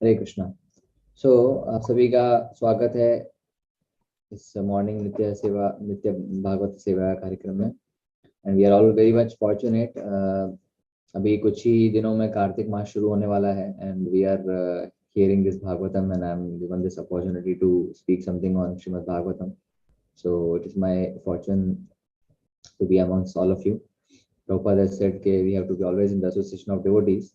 हरे कृष्णा। सो आप सभी का स्वागत है इस मॉर्निंग नित्य भागवत सेवा कार्यक्रम में। And we are all very much fortunate. अभी कुछ ही दिनों में कार्तिक मास शुरू होने वाला है and we are hearing this Bhagavatam and I am given this opportunity to speak something on Shrimad Bhagavatam. So it is my fortune to be amongst all of you. Prabhupada has said that we have to be always in the association of devotees.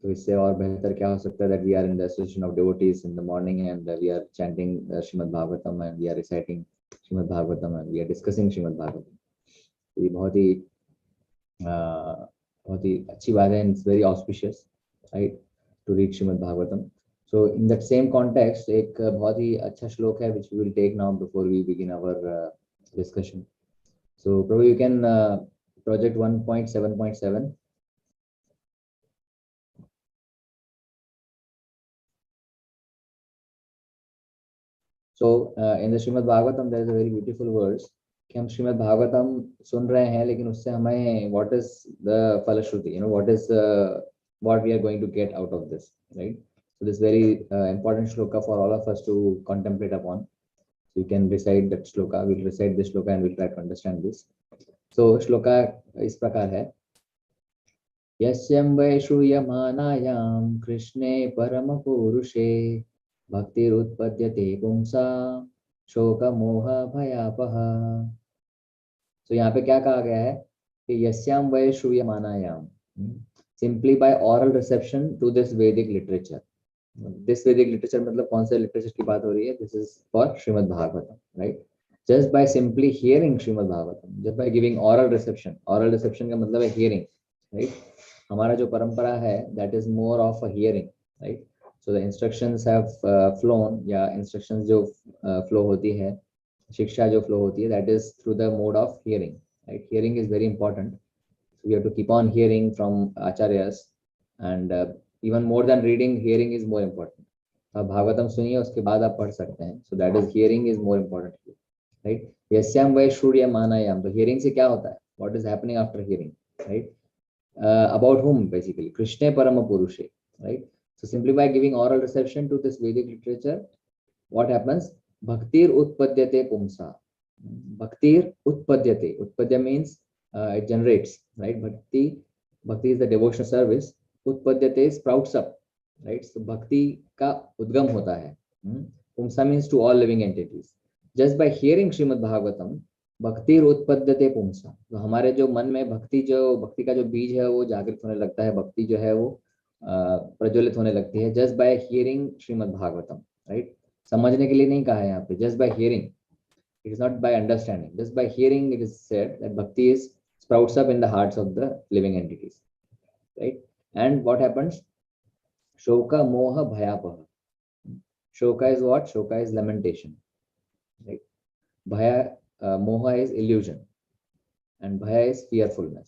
तो इससे और बेहतर क्या हो सकता है that we are in the association of devotees in the morning and we are chanting Śrīmad Bhāgavatam and we are reciting Śrīmad Bhāgavatam and we are discussing Śrīmad Bhāgavatam. ये बहुत ही अच्छी बात है and it's very auspicious, right, to read Śrīmad Bhāgavatam. So in that same context एक बहुत ही अच्छा श्लोक है which we will take now before we begin our discussion. So Prabhu, you can project 1.7.7. So in the Śrīmad Bhāgavatam there is a very beautiful verse कि हम श्रीमद् भागवतम सुन रहे हैं लेकिन उससे हमें what is the falashruti, what we are going to get out of this, right? So this very important shloka for all of us to contemplate upon. So you can recite that shloka. We'll recite this shloka and we'll try to understand this. So shloka इस प्रकार है. यस्यं वै श्रूयमानायां कृष्णे परमपुरुषे भक्तिरुत्पद्यते पुंसा शोक मोह भयापः. तो यहाँ पे क्या कहा गया है कि यस्याम वै श्रूयमानायाम, simply by oral reception to this Vedic literature. This Vedic literature मतलब कौन से लिटरेचर की बात हो रही है? This is for Srimad Bhagavatam, right? Just by simply hearing Srimad Bhagavatam, just by giving oral reception. Oral reception का मतलब है हियरिंग, राइट? हमारा जो परंपरा है that is more of a hearing, right? So the instructions have flown, या इंस्ट्रक्शंस जो फ्लो होती है, शिक्षा जो फ्लो होती है, that is through the mode of hearing, right? Hearing is very important. We have to keep on hearing from acharyas and even more then reading, hearing is more important. आप भागवतम सुनिए, उसके बाद आप पढ़ सकते हैं. So that is hearing is more important, right? यस्याम वै श्रूयमानायाम, तो हियरिंग से क्या होता है? What is happening after hearing, right? About whom? Basically Krishna Parama Purusha, right? So simply by giving oral reception to this Vedic literature, what happens? Bhaktir utpadyate pumsa. Bhaktir utpadyate. Utpadya means it generates, right? Bhakti is the devotional service. Utpadyate sprouts up, right? So bhakti ka udgam hota hai. Pumsa means to all living entities. Just by hearing Śrīmad Bhāgavatam, भक्ति उत्पद्यते पुंसा, तो हमारे जो मन में भक्ति का जो बीज है वो जागृत होने लगता है, भक्ति जो है वो प्रज्वलित होने लगती है. Just by hearing Srimad Bhagavatam, right? समझने के लिए नहीं कहा है यहाँ पे, just by hearing. It is not by understanding, just by hearing it is said that bhakti is sprouts up in the hearts of the living entities, right? And what happens? शोक मोह भयापह. शोक इज व्हाट? शोक is lamentation, right? भय, moha is illusion and bhaya is fearfulness,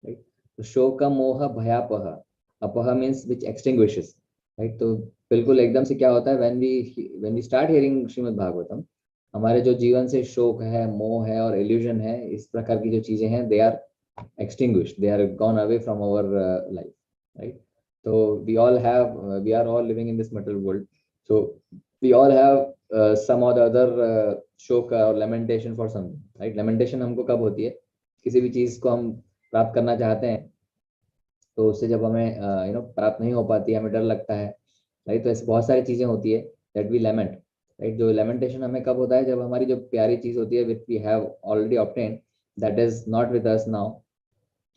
right? So shoka moha bhayapaha, apaha means which extinguishes, right? तो बिल्कुल एकदम से क्या होता है when we start hearing Shrimad Bhagavatam, हमारे जो जीवन से शोक है, मोह है और illusion है, इस प्रकार की जो चीजें हैं, they are extinguished, they are gone away from our life, right? So we are all living in this material world, so we all have some or the other शोक और lamentation for something, right? lamentation हमको कब होती है? किसी भी चीज को हम प्राप्त करना चाहते हैं तो उससे जब हमें प्राप्त नहीं हो पाती है, हमें डर लगता है, राइट? तो ऐसी बहुत सारी चीजें होती है that we lament, राइट? जो lamentation हमें कब होता है? जब हमारी जो प्यारी चीज होती है which we have already obtained, that is not with us now,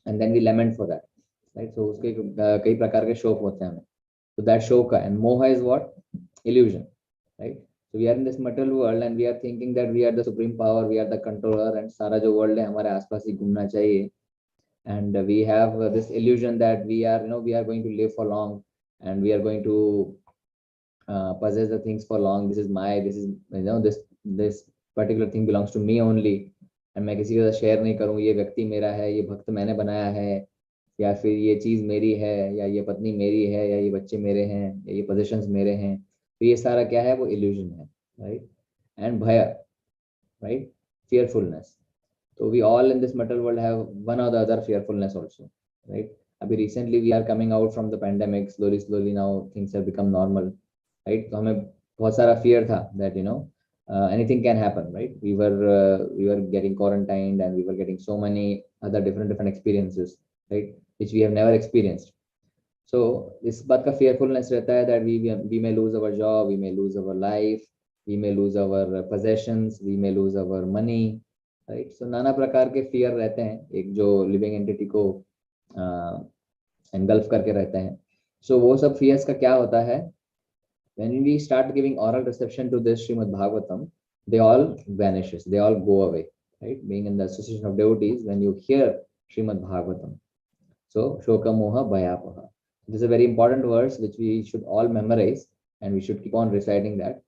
and then we lament for that, right? So उसके कई प्रकार के शोक होते हैं हमें. So that shoka and moha is what? Illusion, right? So we are in this material world and we are thinking that we are the supreme power, we are the controller and सारा जो world है हमारे आसपास ही घूमना चाहिए. And we have this illusion that we are going to live for long and we are going to possess the things for long. This is this particular thing belongs to me only and मैं किसी के साथ share नहीं करूँ. ये व्यक्ति मेरा है, ये भक्त मैंने बनाया है, या फिर ये चीज मेरी है, या ये पत्नी मेरी है, या ये बच्चे मेरे हैं, या ये पोजीशंस मेरे हैं. तो ये सारा क्या है? वो इल्यूजन है, राइट? एंड भय, right? fearfulness. So we all in this material world have one or the other fearfulness also, right? अभी recently we are coming out from the pandemic, slowly now things have become normal, right? तो हमें बहुत सारा fear था that anything can happen, right? We were getting quarantined and we were getting so many other different experiences, right, which we have never experienced. So इस बात का fearfulness रहता है that we may lose our job, we may lose our life, we may lose our possessions, we may lose our money, right? So नाना प्रकार के fear रहते हैं एक जो living entity को engulf करके रहते हैं. So वो सब fears का क्या होता है? When we start giving oral reception to this Śrīmad-Bhāgavatam, they all vanishes, they all go away, right? Being in the association of devotees, when you hear Śrīmad-Bhāgavatam, so shoka moha bhayapaha. This is a very important verse which we should all memorize and we should keep on reciting that.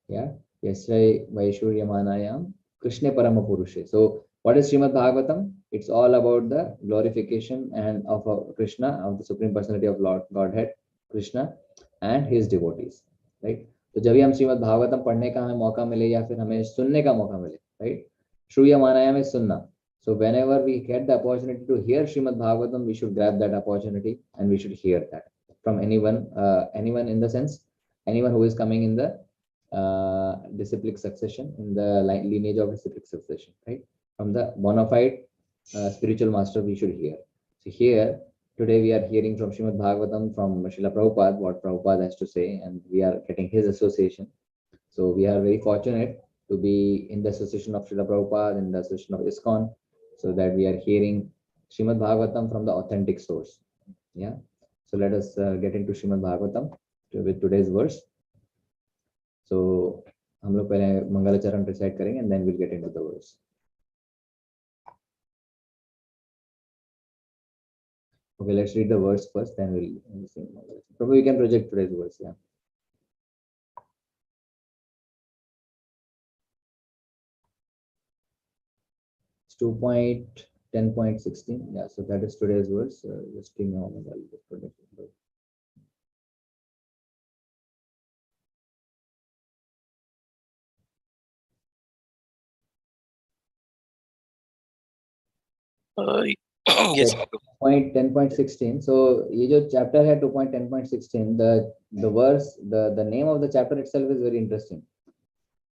Yeah, Yasya Vaishuryamanayam Krishna Parama Purusha. So what is Śrīmad-Bhāgavatam? It's all about the glorification and of Krishna, of the Supreme Personality of Lord Godhead, Krishna and his devotees, right? तो जब भी हम श्रीमद् भागवतम पढ़ने का हमें मौका मिले या फिर हमें सुनने का मौका मिले, right? श्रूयमानाया में सुनना. So whenever we get the opportunity to hear Śrīmad Bhagavatam, we should grab that opportunity and we should hear that from anyone in the sense, anyone who is coming in the disciplic succession, in the lineage of disciplic succession, right? From the bona fide spiritual master, we should hear. So here, today we are hearing from Śrīmad Bhagavatam from Srila Prabhupada, what Prabhupada has to say, and we are getting his association. So we are very fortunate to be in the association of Srila Prabhupada, in the association of ISKCON, so that we are hearing Śrīmad Bhagavatam from the authentic source. Yeah. So let us get into Śrīmad Bhagavatam with today's verse. So हम लोग पहले मंगलाचरण recite करेंगे and then we'll get into the verse. Okay, let's read the verse first, then we'll sing Mangalacharana. Probably we can project today's verse. Yeah. It's 2.10.16. Yeah, so that is today's verse. Just give me a moment. I'll just project it. Yes. Point 10.16. So ये जो chapter है 2.10.16, the verse, the name of the chapter itself is very interesting.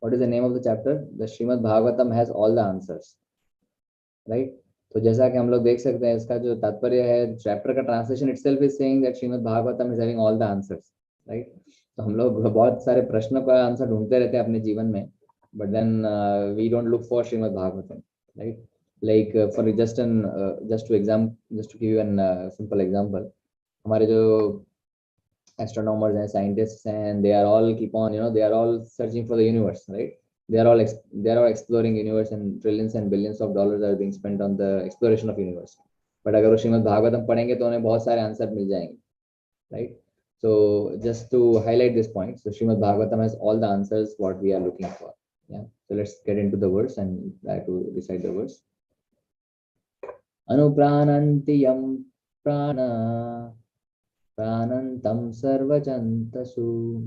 What is the name of the chapter? The Śrīmad Bhagavatam has all the answers, right? तो जैसा कि हम लोग देख सकते हैं इसका जो तात्पर्य है, chapter का translation itself is saying that Śrīmad Bhagavatam is having all the answers, right? तो हम लोग बहुत सारे प्रश्नों का आंसर ढूंढते रहते हैं अपने जीवन में, but then we don't look for Śrīmad Bhagavatam, right? Like for just to give you an simple example, हमारे जो astronomers and scientists and they are all keep on, they are all searching for the universe, right? They are all exploring universe and trillions and billions of dollars are being spent on the exploration of universe. But अगर वो श्रीमद् भागवतम पढ़ेंगे तो उन्हें बहुत सारे answer मिल जाएंगे, right? So just to highlight this point, so Śrīmad Bhagavatam has all the answers what we are looking for. Yeah. So let's get into the verse and try to recite the verse. Anuprananti yam prana pranantam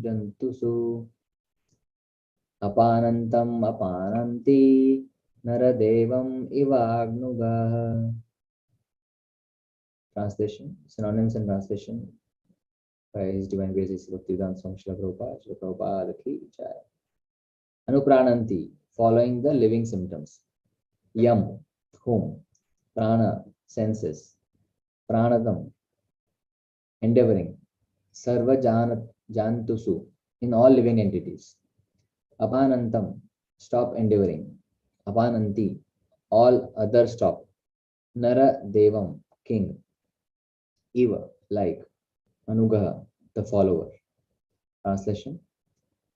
jantusu apanantam apananti naradevam ivagnuga. Translation, synonyms and translation by His Divine Grace Bhaktivedanta Swami Srila Prabhupada ki jai. Anuprananti, following the living symptoms. Yam, whom. Prana, senses. Pranadam, endeavoring. Sarva jantusu, in all living entities. Apanantam, stop endeavoring. Apananti, all others stop. Nara devam, king. Eva, like. Anugaha, the follower. Translation,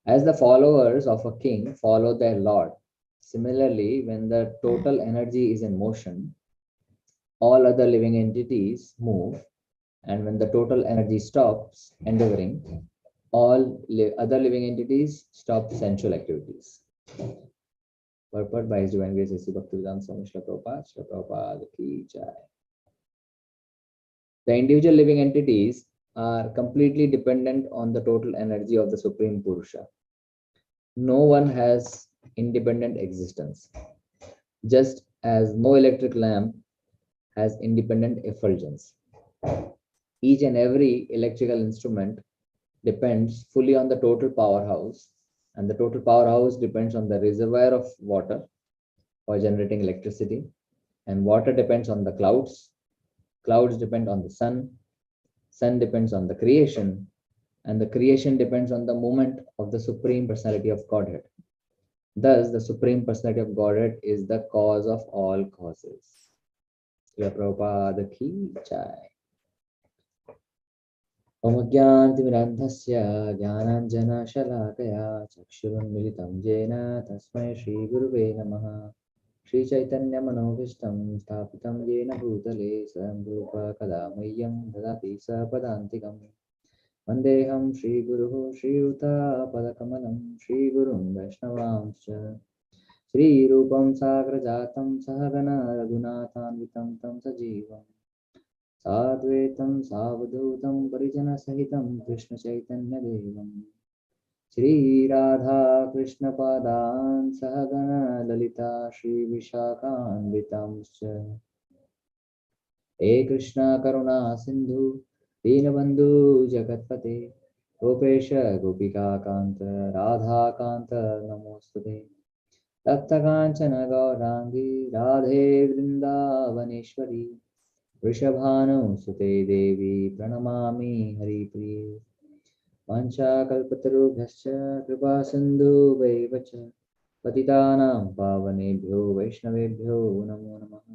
as the followers of a king follow their lord, similarly, when the total energy is in motion, all other living entities move, and when the total energy stops endeavoring, all other living entities stop sensual activities. Purport by His Divine Grace Bhaktivedanta Swami Srila Prabhupada ki jai. The individual living entities are completely dependent on the total energy of the Supreme Purusha. No one has independent existence, just as no electric lamp has independent effulgence. Each and every electrical instrument depends fully on the total powerhouse, and the total powerhouse depends on the reservoir of water for generating electricity, and water depends on the clouds. Clouds depend on the sun. Sun depends on the creation, and the creation depends on the movement of the Supreme Personality of Godhead. Thus, the Supreme Personality of Godhead is the cause of all causes. Srila Prabhupada ki jai. Om Jnanatimirandhasya Jnananjana-shalakaya Chakshurunmilitam Jena Tasmai Shri Guruve Namaha. Shri Chaitanya Manobhishtam Sthapitam Jena Bhutale Swayam Rupa Kadamayyam Dadati Sapadantikam. Vandeham Shri Guru Shri Uta Padakamalam Shri Gurum Vaishnavamscha. Shri Rupam Sagrajatam Sahagana Raghunathanvitam Tam Sajivam Sadvaitam Savadhutam Parijana Sahitam Krishna Chaitanya Devam Shri Radha Krishna Padan Sahagana Lalita Shri Vishakhanvitamscha. He Krishna Karuna Sindhu Deenabandhu Jagatpate Gopesha Gopika Kanta Radha Kanta Namostute Tapta Kanchana Gaurangi Radhe Vrindavaneshwari Vrishabhanu Sute Devi Pranamami Hari Priye Vancha Kalpatarubhyascha Kripa Sindhu Vaivacha Patitanam Pavanebhyo Vaishnavebhyo Namo Namaha.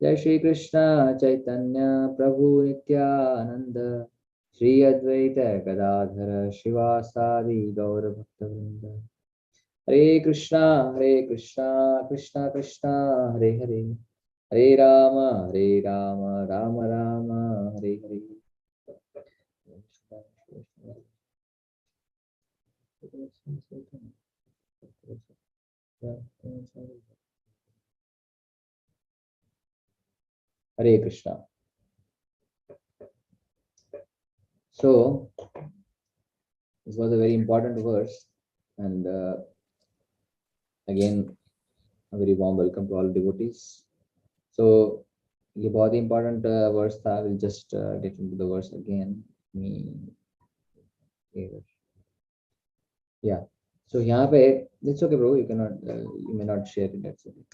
Jai Shri Krishna Chaitanya Prabhu Nityananda Shri Advaita Gadadhara Shivasadi Gaura Bhaktavrinda. Hare Krishna Krishna Krishna Hare Hare Hare Rama Rama Rama Hare Hare. Hare Krishna. So, this was a very important verse, and again, a very warm welcome to all devotees. So, ये बहुत ही important verse था. We'll just get into the verse again. Yeah. So यहाँ पे, it's okay, bro. You cannot, you may not share it. That's okay.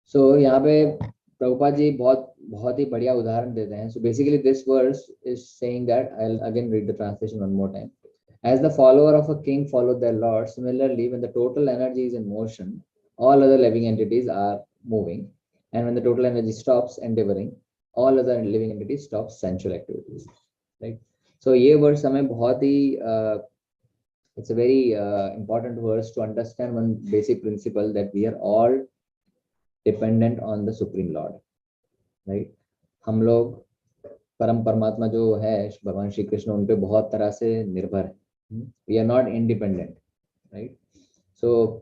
So यहाँ पे प्रभुपाद जी बहुत ही बढ़िया उदाहरण देते हैं. So basically this verse is saying that, I'll again read the translation one more time. As the follower of a king followed their lord, similarly when the total energy is in motion, all other living entities are moving, and when the total energy stops endeavoring, all other living entities stop sensual activities. Right? So ये verse हमें बहुत ही it's a very important verse to understand one basic principle, that we are all dependent on the Supreme Lord, right? हम लोग परम परमात्मा जो है भगवान श्री कृष्ण, उन पे बहुत तरह से निर्भर है. We are not independent, right? So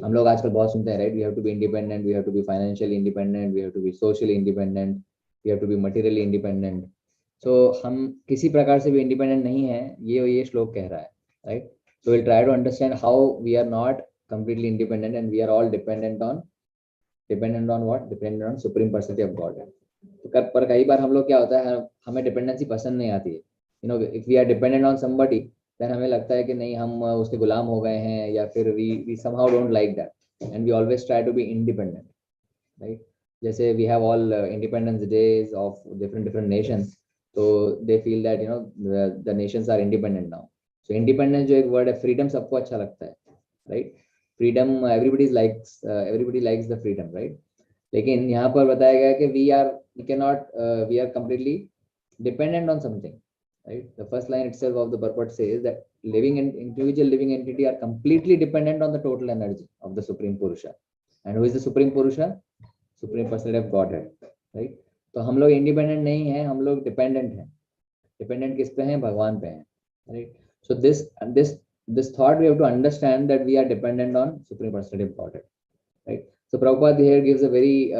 हम लोग आजकल बहुत सुनते हैं, right? We have to be independent, we have to be financially independent, we have to be socially independent, we have to be materially independent. So हम किसी प्रकार से भी independent नहीं है, ये श्लोक कह रहा है, right? So we'll try to understand how we are not completely independent and we are all dependent on what? Dependent on Supreme Personality of Godhead. तो पर कई बार हम लोग क्या होता है, हमें डिपेंडेंसी पसंद नहीं आती है. You know, if we are dependent on somebody, then हमें लगता है कि नहीं, हम उसके गुलाम हो गए हैं, या फिर we somehow don't like that, and we always try to be independent, right? जैसे we have all independence days of different nations, so they feel that, you know, the nations are independent now. So independence जो एक word है, freedom सबको अच्छा लगता है, right? Freedom, everybody likes the freedom, right? लेकिन यहाँ पर बताया गया कि we are completely dependent on something, right? The first line itself of the purport says that individual living entity are completely dependent on the total energy of the Supreme Purusha. And who is the Supreme Purusha? Supreme Personality of Godhead, right? तो हम लोग independent नहीं हैं, हम लोग dependent हैं. Dependent किस पे हैं? भगवान पे हैं, right? So this thought we have to understand, that we are dependent on Supreme Personality of Godhead, right? So Prabhupada here gives a very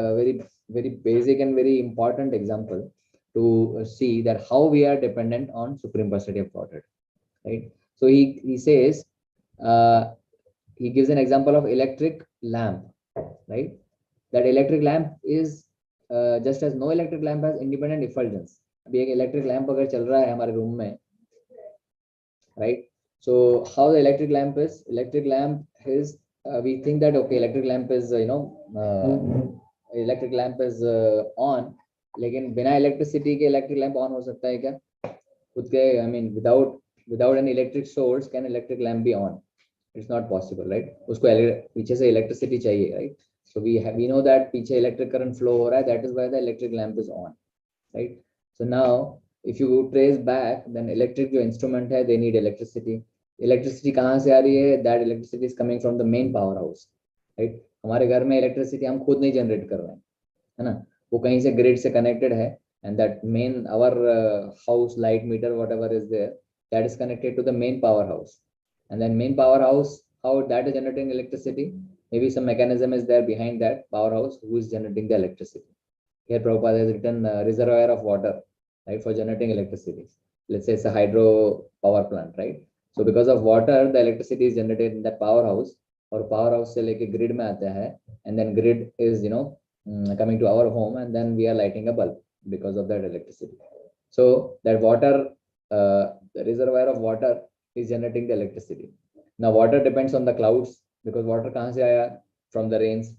basic and very important example to see that how we are dependent on Supreme Personality of Godhead, right? So he says, he gives an example of electric lamp, right? That electric lamp is just as no electric lamp has independent effulgence. अभी एक electric lamp अगर चल रहा है हमारे room में, right? So how the electric lamp is? Electric lamp is we think that okay, electric lamp is electric lamp is on, लेकिन बिना electricity के electric lamp on हो सकता है क्या? खुद के I mean without an electric source can electric lamp be on? It's not possible, right? उसको पीछे से electricity चाहिए, right? So we know that पीछे electric current flow हो रहा है, that is why the electric lamp is on, right? So now if you trace back, then electric जो instrument है, they need electricity. Electricity कहाँ से आ रही है? That electricity is coming from the main powerhouse, right? हमारे घर में electricity हम खुद नहीं generate कर रहे हैं, है ना? वो कहीं से grid से connected है, and that main our house light meter whatever is there, that is connected to the main powerhouse, and then main powerhouse, how that is generating electricity? Maybe some mechanism is there behind that powerhouse who is generating the electricity. Here Prabhupada has written reservoir of water, right, for generating electricity. Let's say it's a hydro power plant, right? So because of water, the electricity is generated in that powerhouse, और powerhouse से लेके grid में आता है, and then grid is coming to our home, and then we are lighting a bulb because of that electricity. So that water, the reservoir of water is generating the electricity. Now water depends on the clouds, because water कहाँ से आया? From the rains,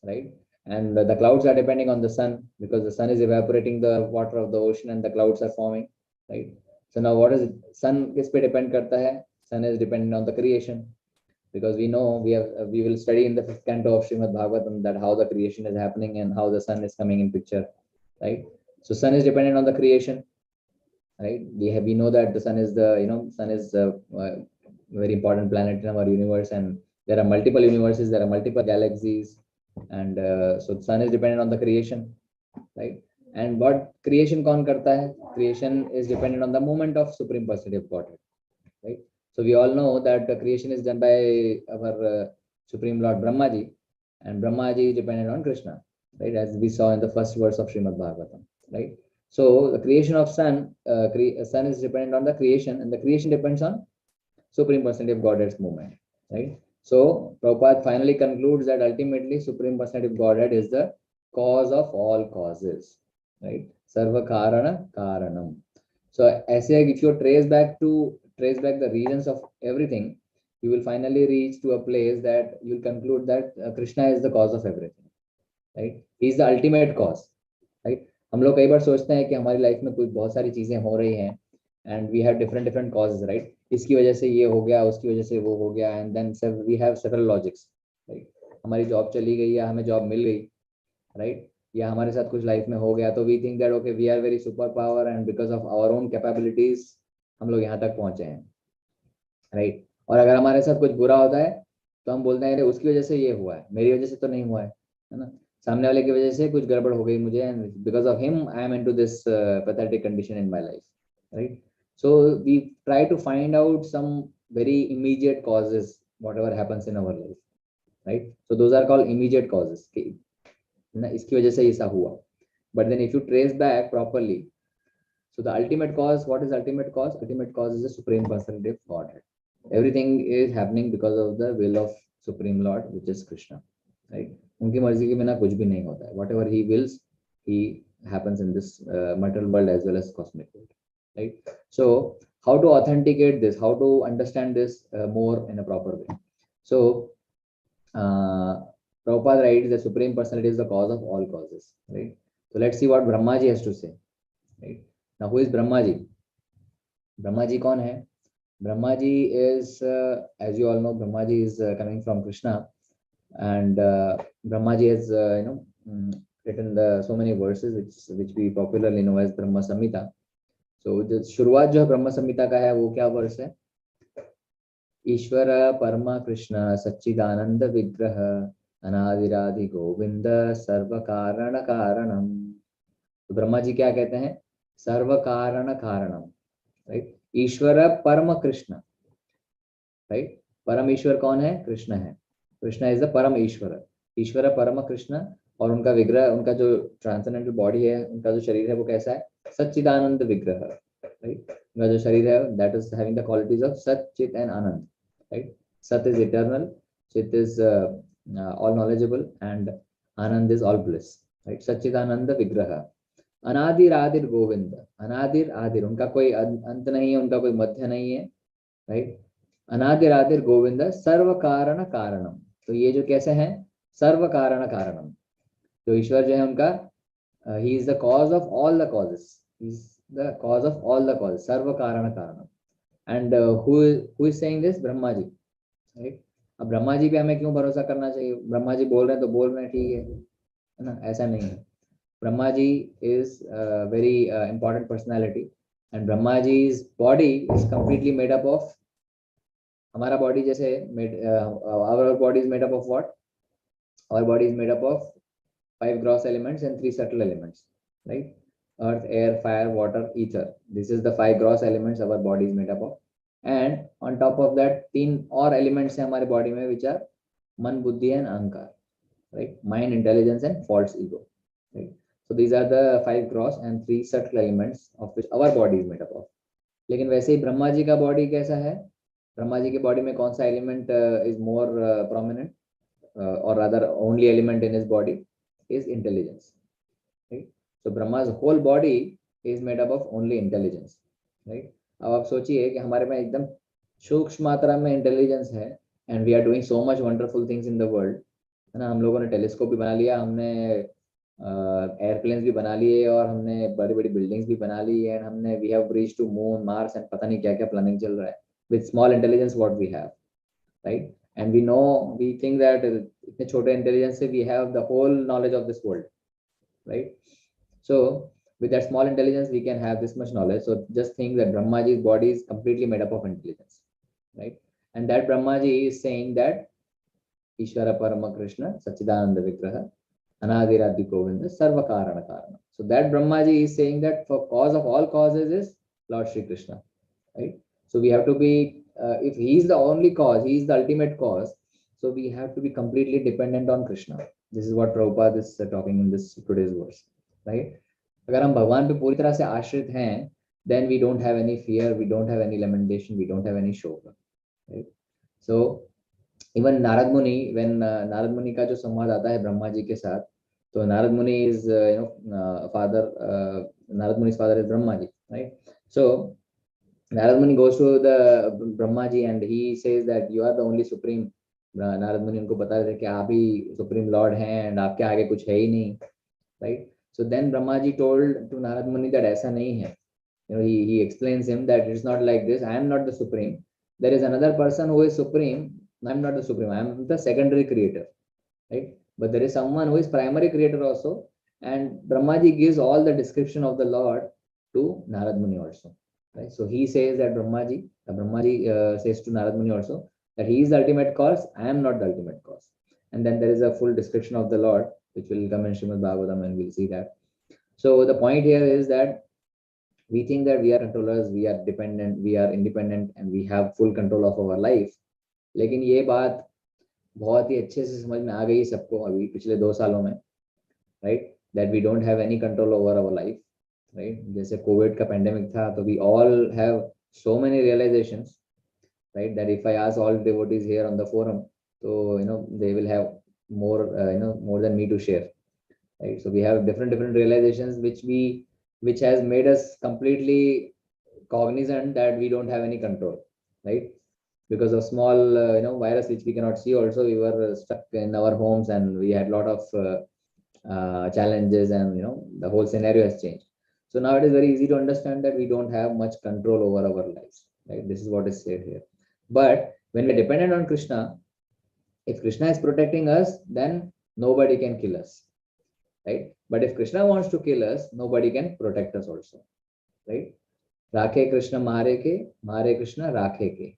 right? And the clouds are depending on the sun, because the sun is evaporating the water of the ocean and the clouds are forming, right? So now what is it? Sun किस पे depend करता है? Sun is dependent on the creation, because we know we will study in the 5th canto of Śrīmad-Bhāgavatam that how the creation is happening and how the sun is coming in picture, right? So sun is dependent on the creation, right? We know that the sun is sun is a very important planet in our universe, and there are multiple universes, there are multiple galaxies, and so the sun is dependent on the creation, right? And what creation कौन करता है? Creation is dependent on the movement of Supreme Personality of Godhead, right? So we all know that the creation is done by our Supreme Lord Brahmaji, and Brahmaji is dependent on Krishna, right? As we saw in the first verse of Śrīmad-Bhāgavatam, right? So the creation of sun, sun is dependent on the creation, and the creation depends on Supreme Personality of Godhead's movement, right? So Prabhupada finally concludes that ultimately Supreme Personality of Godhead is the cause of all causes, right? Sarva Karana Karanam. So ऐसे if you trace back the reasons of everything, you will finally reach to a place that you will conclude that Krishna is the cause of everything, right? He is the ultimate cause, right? हम लोग कई बार सोचते हैं कि हमारी life में कुछ बहुत सारी चीजें हो रही हैं, and we have different causes, right? इसकी वजह से ये हो गया, उसकी वजह से वो हो गया, and then we have several logics, right? हमारी जॉब चली गई या हमें जॉब मिल गई, right? या हमारे साथ कुछ लाइफ में हो गया, तो we think that okay, we are very super power, and because of our own capabilities हम लोग यहाँ तक पहुंचे हैं, right? और अगर हमारे साथ कुछ बुरा होता है तो हम बोलते हैं अरे उसकी वजह से ये हुआ है, मेरी वजह से तो नहीं हुआ है ना? सामने वाले की वजह से कुछ गड़बड़ हो गई मुझे, and because of him I am into this pathetic condition in my life, right? So we try to find out some very immediate causes whatever happens in our life, right? So those are called immediate causes, ना इसकी वजह से ऐसा हुआ. But then if you trace back properly, so the ultimate cause, what is ultimate cause? Ultimate cause is the Supreme Personality of Godhead. Everything is happening because of the will of Supreme Lord, which is Krishna, right? उनकी मर्जी के बिना कुछ भी नहीं होता है. Whatever he wills, he happens in this material world as well as cosmic world, right? So how to authenticate this? How to understand this more in a proper way? So Prabhupada writes the Supreme Personality is the cause of all causes, right? So let's see what Brahmaji has to say, right? Now who is Brahmaji? Brahmaji कौन है? Brahmaji is, as you all know, Brahmaji is coming from Krishna, and Brahmaji has written so many verses which we popularly know as Brahma Samhita. So the शुरुआत जो ब्रह्म संहिता का है वो क्या वर्ष है? ईश्वर परमा कृष्ण सच्चिदानंद विग्रह अनादिरादि गोविंद सर्व कारण कारणम. तो ब्रह्मा जी क्या कहते हैं? सर्व कारण कारणम, राइट? ईश्वर परम कृष्ण, राइट? परम ईश्वर कौन है? कृष्ण है. कृष्ण इज द परम ईश्वर. ईश्वर परम कृष्ण, और उनका विग्रह, उनका जो ट्रांसेंडेंटल बॉडी है, उनका जो शरीर है वो कैसा है? सच्चिदानंद विग्रह, राइट? उनका जो शरीर है that is having the qualities of सत, चित एंड आनंद, राइट? सत इज इटर्नल, चित is all knowledgeable, and Anand is all bliss, right? Satchidananda Vigraha. अनादिर आदिर गोविंद, अनादिर आदिर, उनका कोई अंत नहीं है, उनका कोई मध्य नहीं है, राइट? अनादिर आदिर गोविंद सर्व कारण कारणम। तो ये जो कैसे हैं, सर्व कारण कारणम, तो ईश्वर जो है उनका, he is the cause of all the causes, he is the cause of all the causes, सर्व कारण कारणम। And who is saying this? Brahma ji, right? अब ब्रह्मा जी पे हमें क्यों भरोसा करना चाहिए? ब्रह्मा जी बोल रहे हैं तो बोल रहे हैं, ठीक है ना? ऐसा नहीं है। Brahma ji is a very important personality, and Brahma ji's body is completely made up of, हमारा body जैसे our body is made up of what? Our body is made up of 5 gross elements and 3 subtle elements, right? Earth, air, fire, water, ether. This is the 5 gross elements our body is made up of, and on top of that 3 और elements हैं हमारे body में, which are मन, बुद्धि and अहंकार, right? Mind, intelligence and false ego, right? So these are the 5 gross and 3 subtle elements of which our body is made up of. लेकिन वैसे ही ब्रह्मा जी का बॉडी कैसा है? ब्रह्मा जी के बॉडी में कौन सा एलिमेंट इज मोर प्रोमिनेंट, और other only element in his body is intelligence, right? So Brahma's whole body is made up of only intelligence, right? अब आप सोचिए कि हमारे में एकदम सूक्ष्म मात्रा में इंटेलिजेंस है, and we are doing so much wonderful things in the world, है ना? हम लोगों ने टेलीस्कोप भी बना लिया, हमने एयरप्लेन्स भी बना लिए, और हमने बड़ी बड़ी बिल्डिंग्स भी बना ली, एंड हमने we have reached to moon, Mars, and पता नहीं क्या क्या प्लानिंग चल रहा है with small intelligence what we have, right? And we know, we think that इतने छोटे इंटेलिजेंस से we have the whole knowledge of this world, right? So with that small intelligence we can have this much knowledge. So just think that Brahmaji's body is completely made up of intelligence, right? And that Brahmaji is saying that Ishvara Parama Krishna Satchidananda Vigraha Anadiradi Govinda Sarva Karana Karana. So that Brahmaji is saying that for cause of all causes is Lord Shri Krishna, right? So we have to be, if he is the only cause, he is the ultimate cause, so we have to be completely dependent on Krishna. This is what Prabhupada is talking in this today's verse, right? अगर हम भगवान पे पूरी तरह से आश्रित हैं, then we don't have any fear, we don't have any lamentation, we don't have any शोक, right? So even Narad Muni, when Narad Muni का जो संवाद आता है ब्रह्मा जी के साथ, तो Narad Muni is father, Narad Muni's father is Brahma ji, right? So Narad Muni goes to the Brahma ji and he says that you are the only supreme. Narad Muni उनको बता रहे थे कि आप ही supreme lord हैं, and आपके आगे कुछ है ही नहीं, right? So then Brahma ji told to Narad Muni that ऐसा नहीं है. He explains him that it's not like this. I am not the supreme. There is another person who is supreme. I am not the supreme. I am the secondary creator, right? But there is someone who is primary creator also. And Brahma ji gives all the description of the Lord to Narad Muni also, right? So he says that Brahma ji says to Narad Muni also that he is the ultimate cause. I am not the ultimate cause. And then there is a full description of the Lord, which will come in Śrīmad-Bhāgavatam, and we'll see that. So the point here is that we think that we are controllers, we are dependent, we are independent, and we have full control of our life. लेकिन ये बात बहुत ही अच्छे से समझ में आ गई सबको अभी पिछले 2 सालों में, right? That we don't have any control over our life, right? जैसे कोविड का पेंडेमिक था, तो we all have so many realizations, right? That if I ask all devotees here on the forum, so they will have more more than me to share, right? So we have different realizations which has made us completely cognizant that we don't have any control, right? Because of small virus which we cannot see also, we were stuck in our homes and we had a lot of challenges, and the whole scenario has changed. So now it is very easy to understand that we don't have much control over our lives, right? This is what is said here. But when we're dependent on Krishna, if Krishna is protecting us, then nobody can kill us, right? But if Krishna wants to kill us, nobody can protect us also, right? राखे कृष्ण मारे कृष्ण राखे के,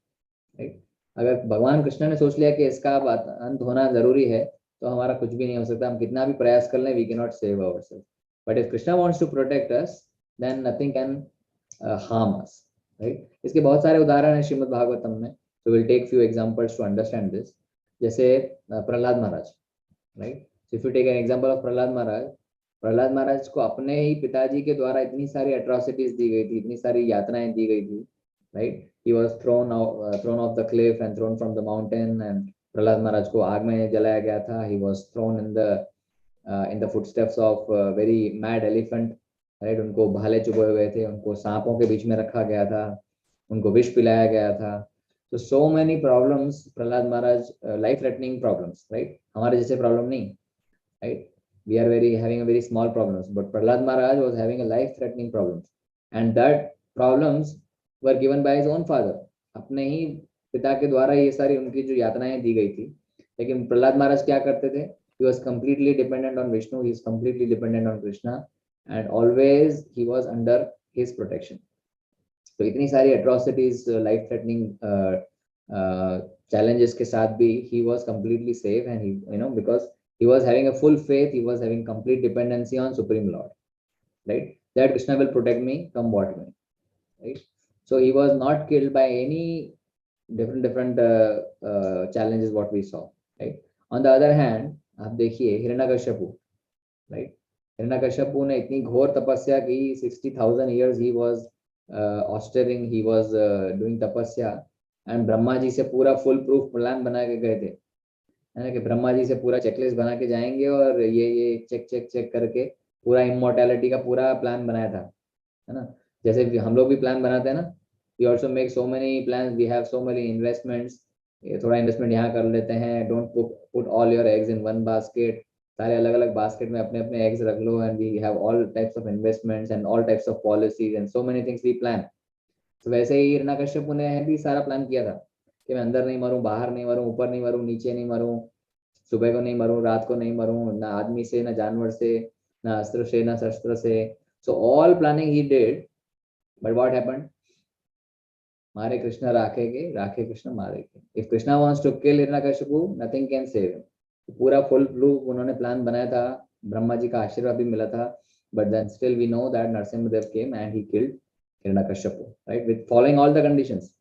right? अगर भगवान कृष्ण ने सोच लिया कि इसका अंत होना जरूरी है, तो हमारा कुछ भी नहीं हो सकता, हम कितना भी प्रयास कर लें, we cannot save ourselves. But if Krishna wants to protect us, then nothing can harm us, right? इसके बहुत सारे उदाहरण हैं श्रीमद् भागवतम में, so we'll take few examples to understand this. जैसे प्रहलाद महाराज, right? So if you take an example of Prahlad महाराज को अपने ही पिताजी के द्वारा इतनी सारी atrocities दी गई थी, इतनी सारी यातनाएं दी गई थी, right? He was thrown off the cliff and thrown from the mountain, and Prahlad महाराज को आग में जलाया गया था. He was thrown in the in the footsteps of very mad elephant, right? उनको भाले चुभे हुए थे, उनको सांपों के बीच में रखा गया था, उनको विष पिलाया गया था. So many problems, प्रहलाद महाराज, life threatening problems, right? हमारे जैसे problem नहीं, right? We are having a very small problems, but Prahlad Maharaj was having a life threatening problems, and that problems were given by his own father. अपने ही पिता के द्वारा ये सारी उनकी जो यातनाएं दी गई थी. लेकिन प्रहलाद महाराज क्या करते थे? He was completely dependent on Vishnu, he is completely dependent on Krishna, and always he was under his protection. तो इतनी सारी atrocities, life threatening challenges के साथ भी he was completely safe, and he, because he was having a full faith, he was having complete dependency on Supreme Lord, right? That Krishna will protect me, come what may, right? So he was not killed by any different challenges what we saw, right? On the other hand, आप देखिए Hiranyakashipu, right? Hiranyakashipu ने इतनी घोर तपस्या की, 60,000 years he was austere, he was doing tapasya, and Brahma ji से पूरा full proof plan बना के गए थे, है ना, कि ब्रह्मा जी से पूरा चेकलिस्ट बना के जाएंगे और ये चेक चेक चेक करके पूरा इमोर्टैलिटी का पूरा प्लान बनाया था, है ना. जैसे हम लोग भी प्लान बनाते हैं ना, we also make so many plans, we have so many investments, ये थोड़ा इन्वेस्टमेंट यहाँ कर लेते हैं, don't put all your eggs in one basket, सारे अलग अलग बास्केट में अपने अपने एग्स रख लो, and we have all types of investments and all types of policies and so many things we plan. तो वैसे ही हिरण्यकश्यप ने भी सारा प्लान किया था कि मैं अंदर नहीं मरूं, बाहर नहीं मरूं, ऊपर नहीं मरूं, नीचे नहीं मरूं, सुबह को नहीं मरूं, रात को नहीं मरूं, ना आदमी से, ना जानवर से, ना अस्त्र से, ना शस्त्र से. So all planning he did, but what happened? मारे कृष्ण राखे के, राखे कृष्ण मारे के. If Krishna wants to kill Hiranyakashipu, nothing can save him. पूरा फुल प्रूफ उन्होंने प्लान बनाया था, ब्रह्मा जी का आशीर्वाद भी मिला था, but then still we know that Narasimhadev came and he killed Hiranyakashipu, right? With following all the conditions,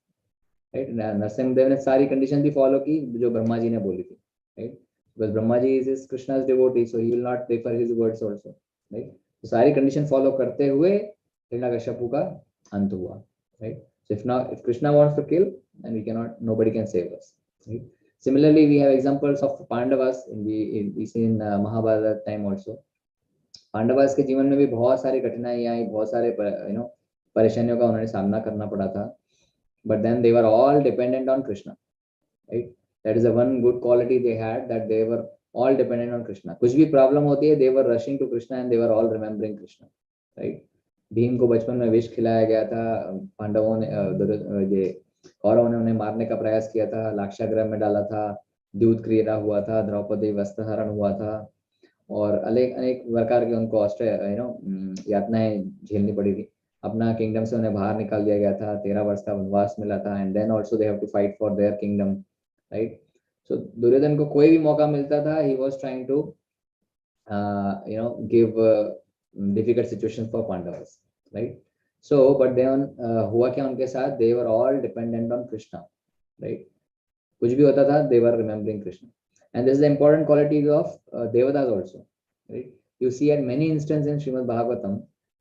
right? Narasimhadev ने सारी कंडीशन भी फॉलो की जो ब्रह्मा जी ने बोली थी, right? Because Brahma ji is Krishna's devotee, so he will not prefer his words also, right? तो सारी कंडीशन फॉलो करते हुए हिरण्यकश्यपु का अंत हुआ, right? So if Krishna wants to kill, then nobody can save us, right? Similarly, we have examples of Pandavas, we see in Mahabharata time also. Pandavas के जीवन में भी बहुत सारी कठिनाइयां आई, बहुत सारे परेशानियों का उन्होंने सामना करना पड़ा था, but then they were all dependent on Krishna, right? That is the one good quality they had, that they were all dependent on Krishna. कुछ भी प्रॉब्लम होती है, they were rushing to Krishna and they were all remembering Krishna, right? Bhim को बचपन में विष खिलाया गया था, पांडवों ने कौरवों ने उन्हें मारने का प्रयास किया था, लाक्षागृह में डाला था, द्यूत क्रीड़ा हुआ था, द्रौपदी वस्त्रहरण हुआ था, और अनेक प्रकार के उनको यातनाएं झेलनी पड़ी थी. अपना किंगडम से उन्हें बाहर निकाल दिया गया था, 13 वर्ष का वनवास मिला था, and then also they have to fight for their kingdom, right? So Duryodhana को कोई भी मौका मिलता था, he was trying to give difficult situation for Pandavas, right? So but then हुआ क्या उनके साथ? They were all dependent on Krishna, right? कुछ भी होता था, they were remembering Krishna, and this is the important quality of devatas also, right? You see at many instances in Śrīmad-Bhāgavatam,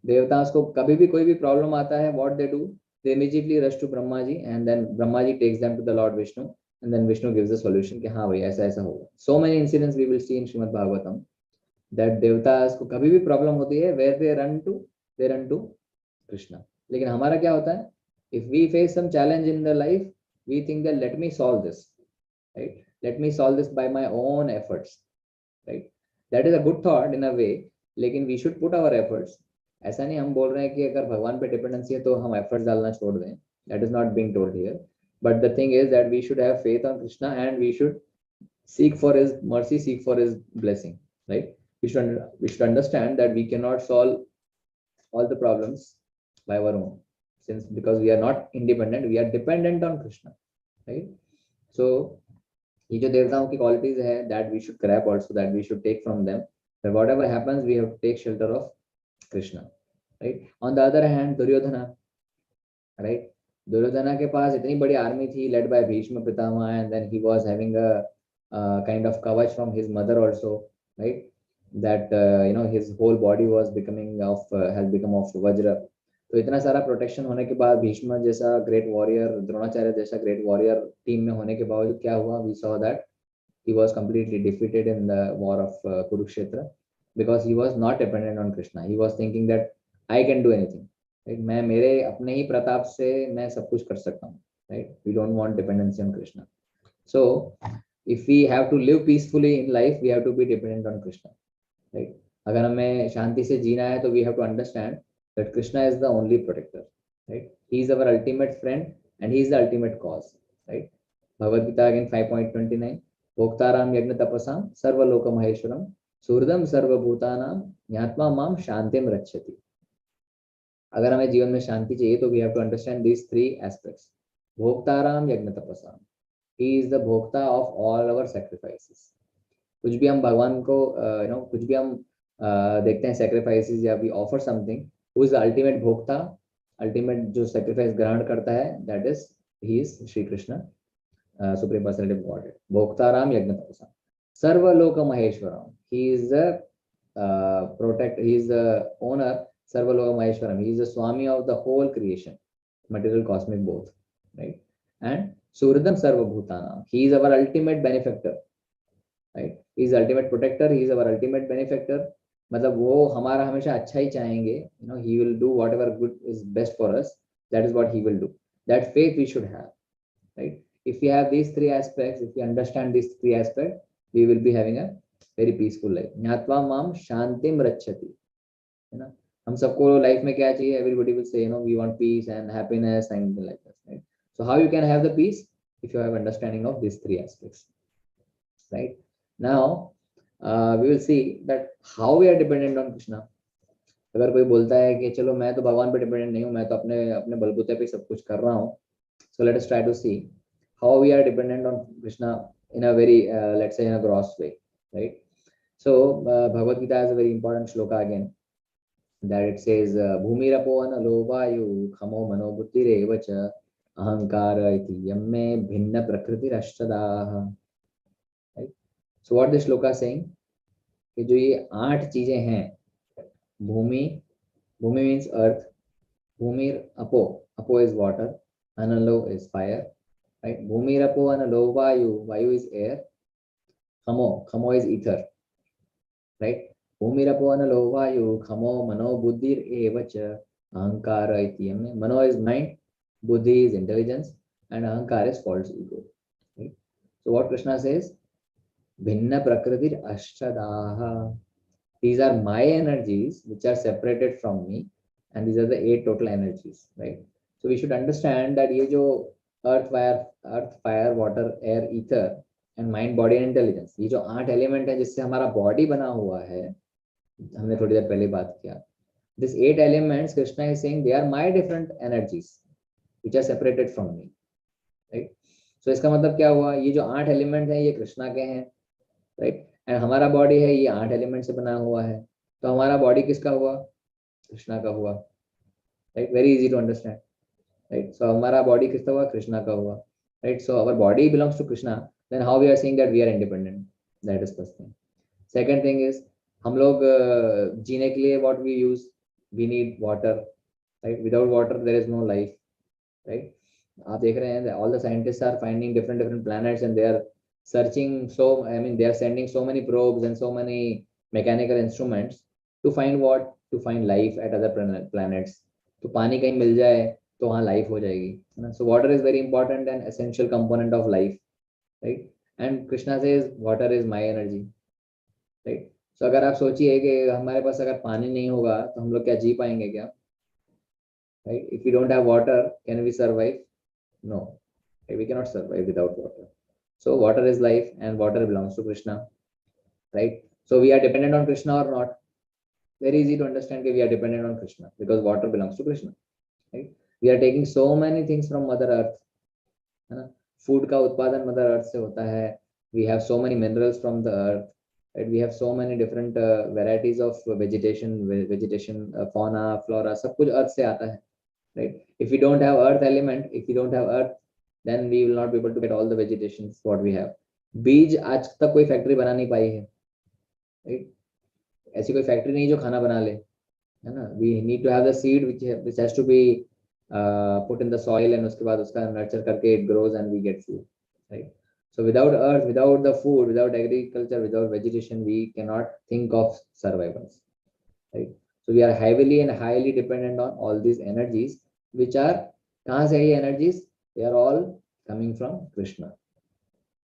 devatas को कभी भी कोई भी problem आता है, what they do? They immediately rush to Brahma ji, and then Brahma ji takes them to the Lord Vishnu, and then Vishnu gives the solution कि हाँ भाई ऐसा ऐसा होगा. So many incidents we will see in Śrīmad-Bhāgavatam, that देवतास को कभी भी problem होती है, where they run to Krishna. लेकिन हमारा क्या होता है? If we face some challenge in the life, we think that let me solve this, right? Let me solve this by my own efforts, right? That is a good thought in a way, लेकिन we should put our efforts. ऐसा नहीं हम बोल रहे हैं कि अगर भगवान पे डिपेंडेंसी है तो हम एफर्ट्स डालना छोड़ दें. That is not being told here. But the thing is that we should have faith on Krishna and we should seek for his mercy, seek for his blessing, right? We should understand that we cannot solve all the problems by our own, because we are not independent, we are dependent on Krishna, right? So ये जो देवताओं की qualities है, that we should grab also, that we should take from them, that whatever happens we have to take shelter of Krishna, right? On the other hand, Duryodhana, right? Duryodhana के पास इतनी बड़ी army थी, led by Bhishma Pitama, and then he was having a kind of kavach from his mother also, right? That his whole body was has become of vajra. तो इतना सारा protection होने के बाद, भीष्म जैसा ग्रेट वॉरियर, द्रोणाचार्य जैसा great warrior team में होने के बावजूद क्या हुआ? We saw that he was completely defeated in the war of Kurukshetra, because he was not dependent on Krishna. He was thinking that I can do anything, right? मैं मेरे अपने ही प्रताप से मैं सब कुछ कर सकता हूँ, right? We don't want dependency on Krishna. So if we have to live peacefully in life, we have to be dependent on Krishna, right? अगर हमें शांति से जीना है तो we have to understand that Krishna is the only protector, right? He is our ultimate friend and he is the ultimate cause, right? Bhagavad Gita again 5.29 भोक्ताराम यज्ञ तपसाम सर्वलोक महेश्वरम सुहृदम सर्वभूतानाम ज्ञात्वा माम शांतिम रक्षति. अगर हमें जीवन में शांति चाहिए तो we have to understand these three aspects. भोक्ताराम यज्ञ तपसाम, he is the Bhokta of all our sacrifices. कुछ भी हम भगवान को कुछ भी हम देखते हैं sacrifices या we offer something, who is the ultimate Bhokta, ultimate जो sacrifice ग्रहण करता है, that is he is Shri Krishna, Supreme Personality of Godhead. Bhoktaram Yagnatapasam. Sarvaloka Maheshwaram. He is the he is the owner, Sarvaloka Maheshwaram. He is the Swami of the whole creation, material, cosmic, both. Right? And Suridam Sarvabhutanam. He is our ultimate benefactor. Right? He is the ultimate protector. He is our ultimate benefactor. मतलब वो हमारा हमेशा अच्छा ही चाहेंगे. He will do whatever good is best for us. That is what he will do. That faith we should have. Right? If we have these three aspects, if we understand these three aspects, we will be having a very peaceful life. ज्ञात्वा माम शांतिम रक्षति. हम सबको life में क्या चाहिए? Everybody will say, we want peace and happiness and like that, right? So how you can have the peace? If you have understanding of these three aspects, right? Now we will see that how we are dependent on Krishna. अगर कोई बोलता है कि चलो मैं तो भगवान पे डिपेंडेंट नहीं हूँ, मैं तो अपने बलबूते पे सब कुछ कर रहा हूँ. So let us try to see how we are dependent on Krishna in a very, let's say, in a gross way, right? So Bhagavad Gita has a very important shloka again, that it says, Bhumirapo analo vayu khamo mano buddhirevacha ahankara iti yamme bhinna prakriti rashtadaha. Right? So what this shloka is saying, कि जो ये 8 चीजें हैं, भूमि means earth, भूमिर apo is water, analo is fire, right? Bhumirapo analo vayu is air, khamo is ether, right? Bhumirapo analo vayu khamo mano buddhir evacha ahankara iti yamme. Mano is mind, buddhi is intelligence, and ahankara is false ego, right? So what Krishna says, bhinna prakritir ashtadaha. These are my energies which are separated from me, and these are the 8 total energies, right? So we should understand that ये जो earth, fire, water, air, ether and mind, body and intelligence, ये जो 8 element है जिससे हमारा body बना हुआ है, हमने थोड़ी देर पहले बात किया. This 8 elements, Krishna is saying they are my different energies which are separated from me, right? So इसका मतलब क्या हुआ? ये जो 8 एलिमेंट हैं ये कृष्णा के हैं, right? एंड हमारा बॉडी है ये 8 एलिमेंट से बना हुआ है, तो हमारा बॉडी किसका हुआ? कृष्णा का हुआ, right? Very easy to understand, right? So हमारा बॉडी किसका हुआ? कृष्णा का हुआ, right? So our body belongs to Krishna. Then how we are saying that we are independent? That is first thing. Second thing is, हम लोग जीने के लिए what we use, we need water, right? Without water there is no life, right? आप देख रहे हैं all the scientists are finding different planets and they are searching, they are sending so many probes and so many mechanical instruments to find what? To find life at other planets. तो पानी कहीं मिल जाए तो वहाँ life हो जाएगी. So water is very important and essential component of life, right? And Krishna says water is my energy, right? So अगर आप सोचिए कि हमारे पास अगर पानी नहीं होगा तो हम लोग क्या जी पाएंगे क्या? Right? If we don't have water, can we survive? No, we cannot survive without water. So water is life and water belongs to Krishna, right? So we are dependent on Krishna or not? Very easy to understand that we are dependent on Krishna because water belongs to Krishna, right? We are taking so many things from Mother Earth, है ना? Food का उत्पादन Mother Earth से होता है. We have so many minerals from the earth, right? We have so many different varieties of vegetation, fauna, flora, सब कुछ earth से आता है, right? If we don't have earth element, if we don't have earth, then we will not be able to get all the vegetations what we have. बीज आज तक कोई factory बना नहीं पाई है, right? ऐसी कोई फैक्ट्री नहीं जो खाना बना ले, है ना? We need to have the seed which has to be put in the soil and उसके बाद उसका nurture करके it grows and we get food, right? So without earth, without the food, without agriculture, without vegetation, we cannot think of survival, right? So we are heavily and highly dependent on all these energies, which are, kahan se ye energies? They are all coming from Krishna,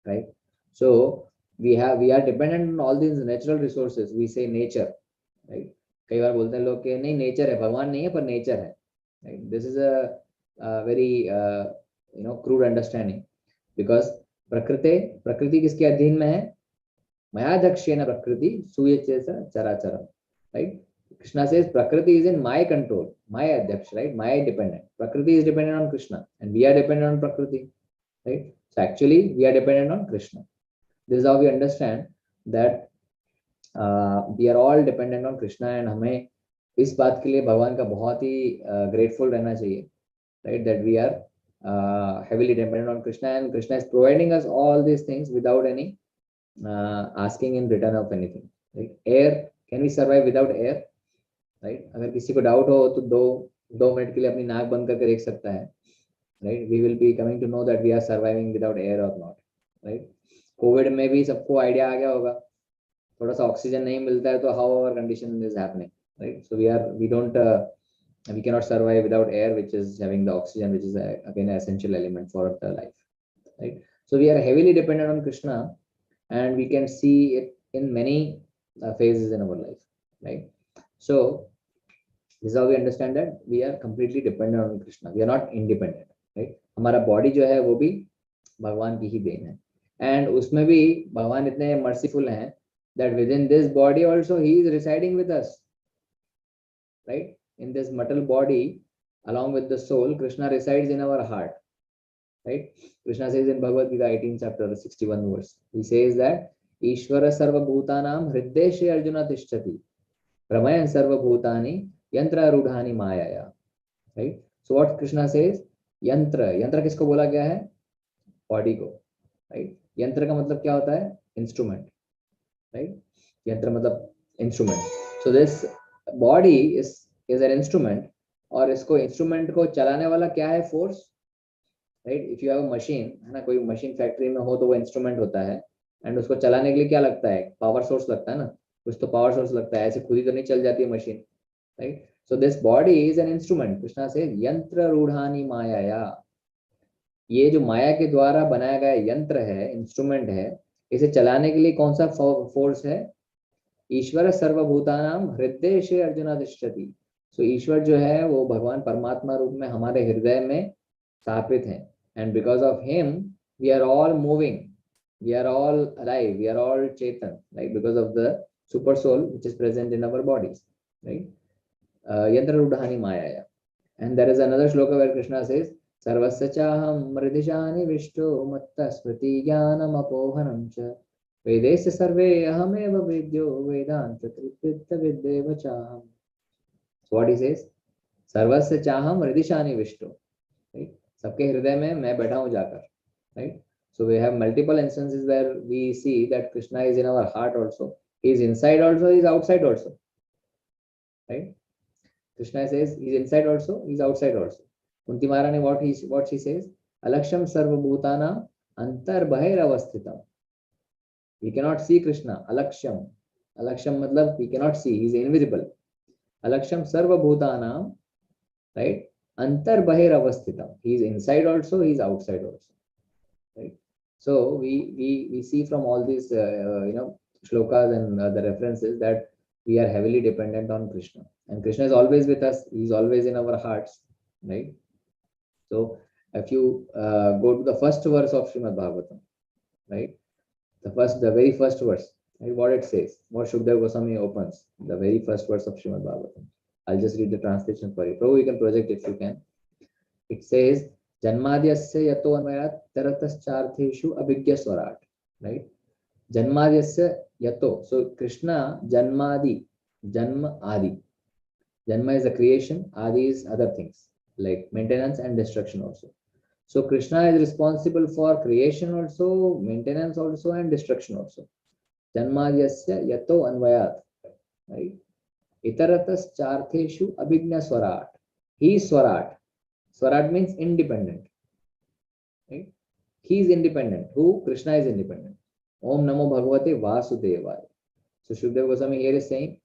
right? So we are dependent on all these natural resources. We say nature, right? कई बार बोलते हैं लोग कि नहीं nature है, भगवान नहीं है पर नेचर है, right? This is a very crude understanding, because प्रकृति किसके अधीन में है? मयाध्यक्षेन प्रकृति सूयते चराचरम, right? Krishna says Prakriti is in my control, my adhyaksh, right? My dependent. Prakriti is dependent on Krishna, and we are dependent on Prakriti, right? So actually, we are dependent on Krishna. This is how we understand that we are all dependent on Krishna, and हमें इस बात के लिए भगवान का बहुत ही grateful रहना चाहिए, right? That we are heavily dependent on Krishna, and Krishna is providing us all these things without any asking in return of anything. Like air, can we survive without air? Right? अगर किसी को doubt हो तो दो minute के लिए अपनी नाक बंद करके देख सकता है, right? We will be coming to know that we are surviving without air or not, right? Covid में भी सबको आइडिया आ गया होगा, थोड़ा सा ऑक्सीजन नहीं मिलता है तो how our condition is happening, right? So we cannot survive without air, which is having the oxygen, which is again an essential element for the life, right? So we are heavily dependent on Krishna, and we can see it in many phases in our life, right? So this is how we understand that we are completely dependent on Krishna. We are not independent, right? हमारा body जो है वो भी भगवान की ही then है, and उसमें भी भगवान इतने merciful हैं that within this body also he is residing with us, right? In this mortal body, along with the soul, Krishna resides in our heart, right? Krishna says in Bhagavad Gita 18 chapter 61 verse, he says that Ishvara sarva bhutanam hriddeshe arjuna tishtati pramayan sarva bhutani yantra rudhani mayaya, right? So what Krishna says, yantra किसको बोला गया है? Body को, right? यंत्र का मतलब क्या होता है? Instrument, right? यंत्र मतलब instrument. So this body is an instrument, और इसको इंस्ट्रूमेंट को चलाने वाला क्या है? Force, right? If you have a machine, है ना, कोई मशीन फैक्ट्री में हो तो वो इंस्ट्रूमेंट होता है, एंड उसको चलाने के लिए क्या लगता है? पावर सोर्स लगता है ना, कुछ तो पावर सोर्स लगता है, ऐसे खुद ही तो नहीं चल जाती है machine, right? So this body is an instrument. Krishna says यंत्र रूढ़ानी माया, ये जो माया के द्वारा बनाया गया यंत्र है, इंस्ट्रूमेंट है, इसे चलाने के लिए कौन सा फोर्स है? ईश्वर सर्वभूतानाम हृदयेषु अर्जुन तिष्ठति. सो ईश्वर जो है वो भगवान परमात्मा रूप में हमारे हृदय में स्थापित है, and because of him we are all moving, we are all alive, we are all चेतन, right? Because of the super soul which is present in our bodies, right? यंत्र रूढ़ानि माया. And there is another shloka where Krishna says सर्वस्य चाहं मृदिशानि विष्टो मत्तः स्मृति ज्ञानम अपोहनम च वेदेस्य सर्वे अहमेव वेद्यो वेदांत त्रिविद्ध विद्येव चाहम्. So what he says, सर्वस्य चाहं मृदिशानि विष्टो, right? सबके हृदय में मैं बैठा हूँ जाकर, right? So we have multiple instances where we see that Krishna is in our heart also. He is inside also, he is outside also, right? Krishna says he is inside also, he is outside also. Kunti Maharani, what she says, alaksham sarvabhutana antar bahir avasthitam. We cannot see Krishna. Alaksham matlab we cannot see, he is invisible. Alaksham sarvabhutana, right? Antar bahir avasthitam. He is inside also, he is outside also, right? So we see from all these shlokas and the references that we are heavily dependent on Krishna, and Krishna is always with us. He is always in our hearts, right? So if you go to the first verse of Śrīmad-Bhāgavatam, right? The very first verse, right? What it says, what Shukdev Goswami opens, the very first verse of Śrīmad-Bhāgavatam. I'll just read the translation for you. Prabhu, you can project if you can. It says, Janmadyasya yato anvayat tarataschartheshu abhigya swarat, right? Janmadyasya yato. So Krishna, Janmadi, Janma Adi. Janma is the creation, Adi is other things like maintenance and destruction also. So Krishna is responsible for creation also, maintenance also, and destruction also. Janmadyasya yato anvayat, right? Itaratas chartheshu abhigna swarat. He is swarat. Swarat means independent, right? he is independent. Who? Krishna is independent. Om Namo Bhagavate Vasudevaya. So Shukdev Goswami here is saying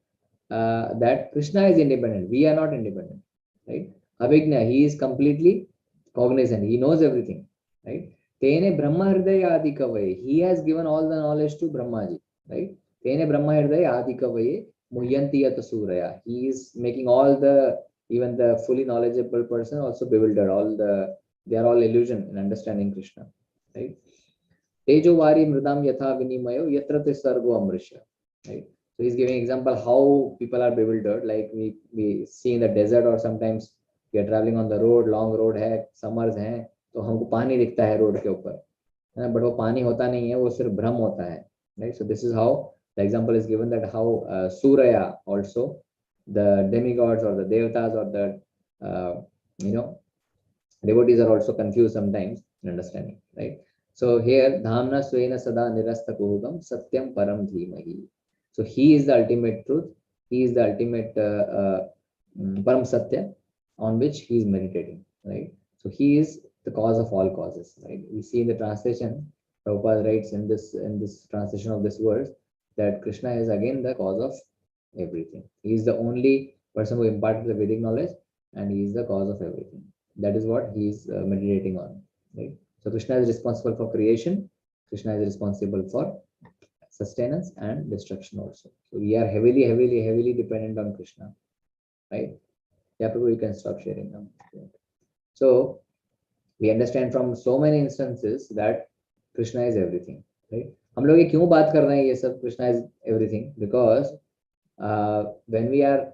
that Krishna is independent. We are not independent, right? Abhigna, he is completely cognizant. He knows everything, right? Tene Brahma Hridaya Adi Kavaye. He has given all the knowledge to Brahmaji, right? Tene Brahma Hridaya Adi Kavaye Muhyanti Yata Suraya. He is making all the, even the fully knowledgeable person also bewildered. They are all illusion in understanding Krishna, right? Tejovari Mridam Yatha Vinimayo Yatra Sargo Amrisha, right? So he's giving example how people are bewildered. Like we see in the desert, or sometimes we are traveling on the road, long road है, summers हैं, तो हमको पानी दिखता है road के ऊपर, है ना, but वो पानी होता नहीं है, वो सिर्फ भ्रम होता है, right? So this is how the example is given, that how Suraya also, the demigods or the devatas or the devotees are also confused sometimes in understanding, right? So here Dhamna Swena Sada Nirasta Kuhugam Satyam Param Dhimahi. So he is the ultimate truth. He is the ultimate Param Satya on which he is meditating, right? So he is the cause of all causes, right? We see in the translation, Prabhupada writes in this translation of this verse that Krishna is again the cause of everything. He is the only person who imparted the Vedic knowledge, and he is the cause of everything. That is what he is meditating on, right? So Krishna is responsible for creation. Krishna is responsible for sustenance and destruction also. So we are heavily dependent on Krishna, right? Yeah, Prabhu, you can stop sharing now. So we understand from so many instances that Krishna is everything, right? हम लोग ये क्यों बात कर रहे हैं ये सब Krishna is everything? Because when we are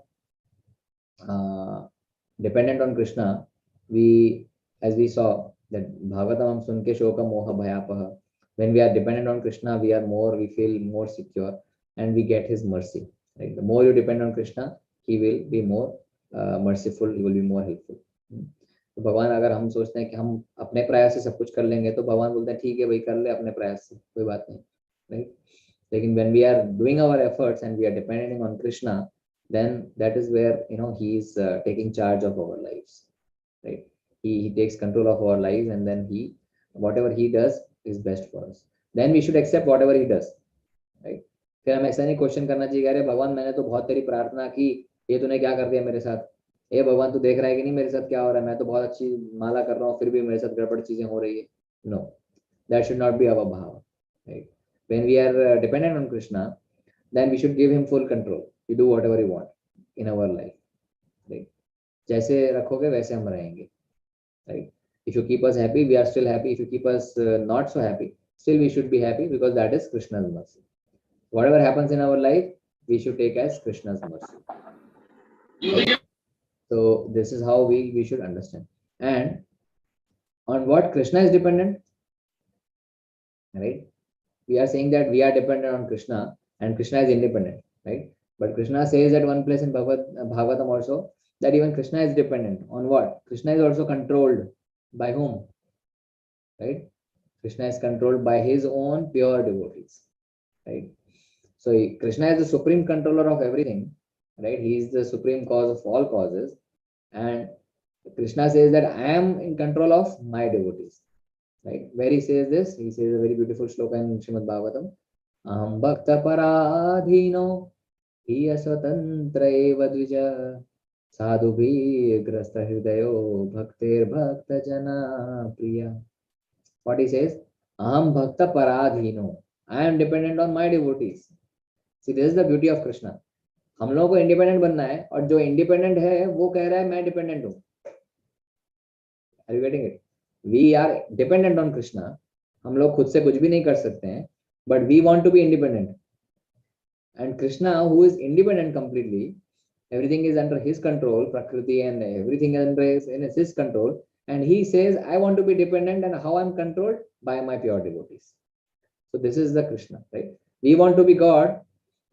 dependent on Krishna, as we saw that Bhagavatam sun ke shoka moha bhayapaha. When we are dependent on Krishna, we feel more secure, and we get his mercy, right? The more you depend on Krishna, he will be more merciful, he will be more helpful. तो भगवान, अगर हम सोचते हैं कि हम अपने प्रयास से सब कुछ कर लेंगे, तो भगवान बोलते हैं ठीक है भाई, कर ले अपने प्रयास से, कोई बात नहीं, right? लेकिन when we are doing our efforts and we are depending on Krishna, then that is where he is taking charge of our lives, right? He takes control of our lives, and then whatever he does is best for us. Then we should accept whatever he does, right? फिर हमें ऐसा नहीं question करना चाहिए, अरे भगवान मैंने तो बहुत तेरी प्रार्थना की, ये तूने क्या कर दिया मेरे साथ? ए भगवान तू देख रहा है कि नहीं मेरे साथ क्या हो रहा है? मैं तो बहुत अच्छी माला कर रहा हूँ, फिर भी मेरे साथ गड़बड़ चीजें हो रही है. No, that should not be our bhava, right? When we are dependent on Krishna, then we should give him full control. We do whatever we want in our life, right? जैसे रखोगे वैसे हम रहेंगे, right? If you keep us happy, we are still happy. If you keep us not so happy, still we should be happy, because that is Krishna's mercy. Whatever happens in our life, we should take as Krishna's mercy. Okay? So this is how we should understand. And on what Krishna is dependent, right? We are saying that we are dependent on Krishna and Krishna is independent, right? But Krishna says at one place in Bhagavatam also that even Krishna is dependent on what? Krishna is also controlled by whom? Right? Krishna is controlled by his own pure devotees, right? So Krishna is the supreme controller of everything, right? He is the supreme cause of all causes, and Krishna says that I am in control of my devotees, right? Where he says this, he says a very beautiful shloka in Śrīmad-Bhāgavatam, aham bhakta paradhino hiya swatantra eva dvija sadhubhi grasta hridayo bhaktir bhakta jana priya. What he says, aham bhakta paradhino, I am dependent on my devotees. See, this is the beauty of Krishna. हम लोगों को independent बनना है, और जो independent है वो कह रहा है मैं डिपेंडेंट हूं. Are you getting it? We are dependent on Krishna. हम लोग खुद से कुछ भी नहीं कर सकते हैं, but we want to be independent. And Krishna, who is independent completely, everything is under his control, Prakriti and everything is in his control, and he says, I want to be dependent, and how I'm controlled? By my pure devotees. So this is the Krishna, right? We want to be God,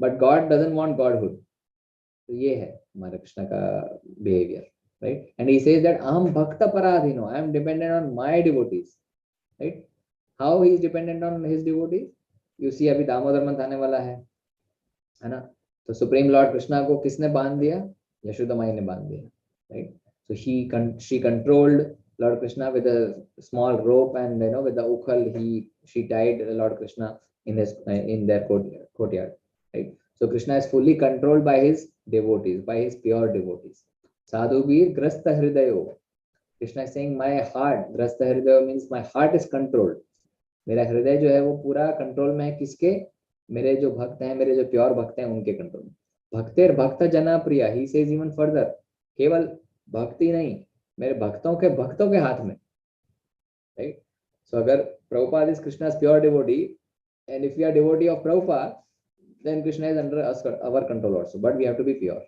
but God doesn't want godhood. So ये है हमारा कृष्ण का behavior, right? And he says that aham bhakta paradhino, I am dependent on my devotees, right? How he is dependent on his devotees? You see, अभी Damodar month आने वाला है ना? तो सुप्रीम लॉर्ड कृष्णा को किसने बांध दिया? यशोदा माई ने बांध दिया, right? So she controlled Lord Krishna with a small rope, and with the ukhal, she tied Lord Krishna in their courtyard, right? So Krishna is fully controlled by his devotees, by his pure devotees. Sadhu bir grasta hridayo. Krishna is saying, my heart, grasta hridayo means my heart is controlled. मेरा हृदय जो है वो पूरा control में है, किसके? मेरे जो भक्त हैं, मेरे जो प्योर भक्त हैं, उनके कंट्रोल में. भक्तेर भक्त जना प्रिया, ही सेज इवन फर्दर, केवल भक्ति नहीं, मेरे भक्तों के हाथ में, राइट? सो अगर Prabhupada is Krishna's pure devotee, and if we are devotee of Prabhupada, then Krishna is under our control also, but we have to be pure,